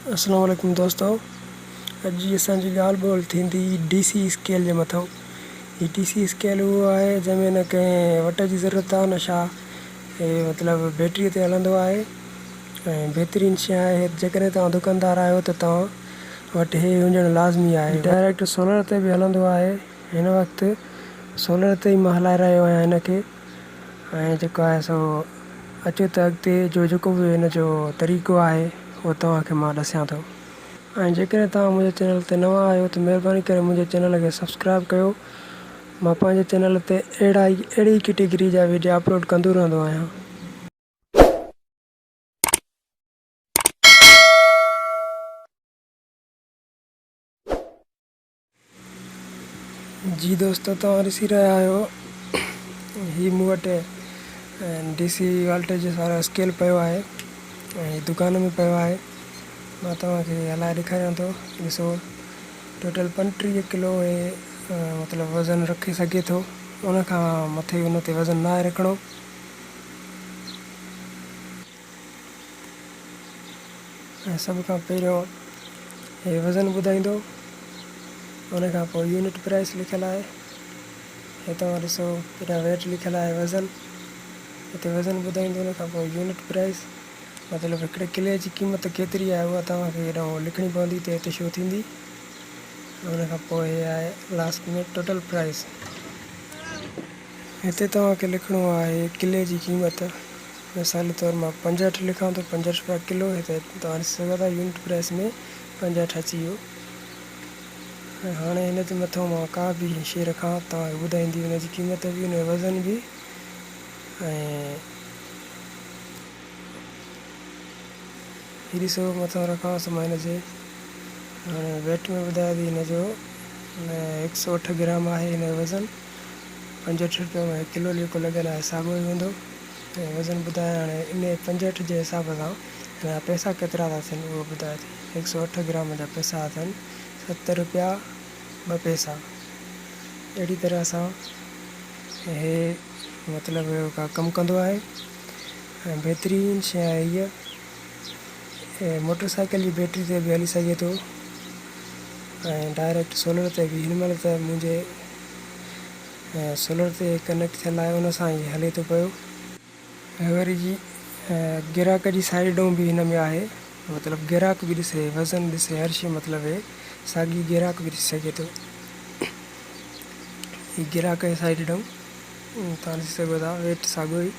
अस्सलाम वालेकुम दोस्तों। अॼु जी असांजी ॻाल्हि ॿोल थींदी DC स्केल जे मथां। हीअ DC स्केल उहो आहे जंहिंमें न कंहिं वट जी ज़रूरत आहे न छा, मतिलबु बैटरीअ ते हलंदो आहे ऐं बहितरीनु शइ आहे। जेकॾहिं तव्हां दुकानदार आहियो त तव्हां वटि इहे हुजणु लाज़मी आहे। डायरेक्ट सोलर ते बि हलंदो आहे। हिन वक़्तु सोलर ते ई मां हलाए रहियो आहियां हिन खे, ऐं जेको आहे सो अचो त अॻिते जो जेको बि हिन जो तरीक़ो आहे उहो तव्हांखे मां ॾसां थो। ऐं जेकॾहिं तव्हां मुंहिंजे चैनल ते नवां आहियो त महिरबानी करे मुंहिंजे चैनल खे सब्सक्राइब कयो। मां पंहिंजे चैनल ते अहिड़ी कैटेगरी जा वीडियो अपलोड कंदो रहंदो आहियां। जी दोस्तों, तव्हां ॾिसी रहिया आहियो हीअ मूं वटि DC वोल्टेज वारो स्केल पियो आहे ऐं दुकान में पियो आहे। मां तव्हांखे हलाए ॾेखारियां थो। ॾिसो, टोटल 35 किलो मतिलबु वज़न रखी सघे थो। उनखां मथे उन ते वज़न न आहे रखिणो। ऐं सभ खां पहिरियों हे वज़न ॿुधाईंदो, उनखां पोइ यूनिट प्राइस लिखियलु आहे। हे तव्हां ॾिसो, पहिरियां वेट लिखियलु आहे, वज़न हिते वज़न ॿुधाईंदो, उनखां पोइ यूनिट प्राइस मतिलबु हिकिड़े किले जी क़ीमत केतिरी आहे उहा तव्हांखे हेॾां लिखणी पवंदी त हिते शो थींदी। उनखां पोइ हे आहे लास्ट में टोटल प्राइस। हिते तव्हांखे लिखिणो आहे किले जी क़ीमत। मिसाल तौरु मां 65 लिखां थो, 65 रुपया किलो। हिते तव्हां ॾिसी सघो था यूनिट प्राइस में 65 अची वियो। ऐं हाणे हिन जे मथां मां का बि शइ रखां तव्हांखे ॿुधाईंदी हुनजी क़ीमत बि, हुन जो वज़न बि। ऐं हीअ ॾिसो, मथां रखांसि मां हिन जे हाणे वेट में ॿुधाए थी हिन जो 108 ग्राम आहे हिन जो वज़न। 65 रुपये में किलो जेको लॻियलु आहे साॻियो ई हूंदो। ऐं वज़न ॿुधाए हाणे इन 65 जे हिसाब सां हिन जा पैसा केतिरा था थियनि उहो ॿुधाए थी। 108 ग्राम जा पैसा थियनि 70 रुपया 2 पैसा। अहिड़ी तरह सां हे मतिलबु कमु कंदो आहे। ऐं बहितरीनु शइ आहे हीअ। मोटरसाइकिल जी बैटरी ते बि हली सघे थो ऐं डायरेक्ट सोलर ते बि। हिन महिल त मुंहिंजे सोलर ते कनेक्ट थियलु आहे, उन सां ई हले थो पियो। ऐं वरी जी गिराक जी साइडूं बि हिन में आहे। मतिलबु गिराक बि ॾिसे, वज़न ॾिसे, हर शइ मतिलबु साॻी गिराक बि ॾिसी सघे थो। हीअ गिराक जी साइड ॾऊं तव्हां ॾिसी सघो था, वेट साॻियो ई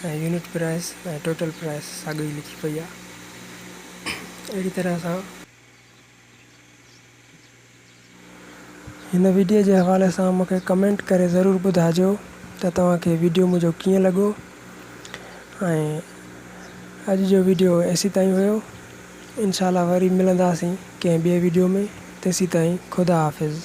ऐं यूनिट प्राइस ऐं टोटल प्राइस साॻियो ई लिखी पई आहे। अहिड़ी तरह सां हिन वीडियो जे हवाले सां मूंखे कमेंट करे ज़रूरु ॿुधाइजो त तव्हांखे वीडियो मुंहिंजो कीअं लॻो। ऐं अॼु जो वीडियो एसी ताईं हुयो। इंशाल्लाह वरी मिलंदासीं कंहिं ॿिए वीडियो में। तेसीं ताईं ख़ुदा हाफ़िज़।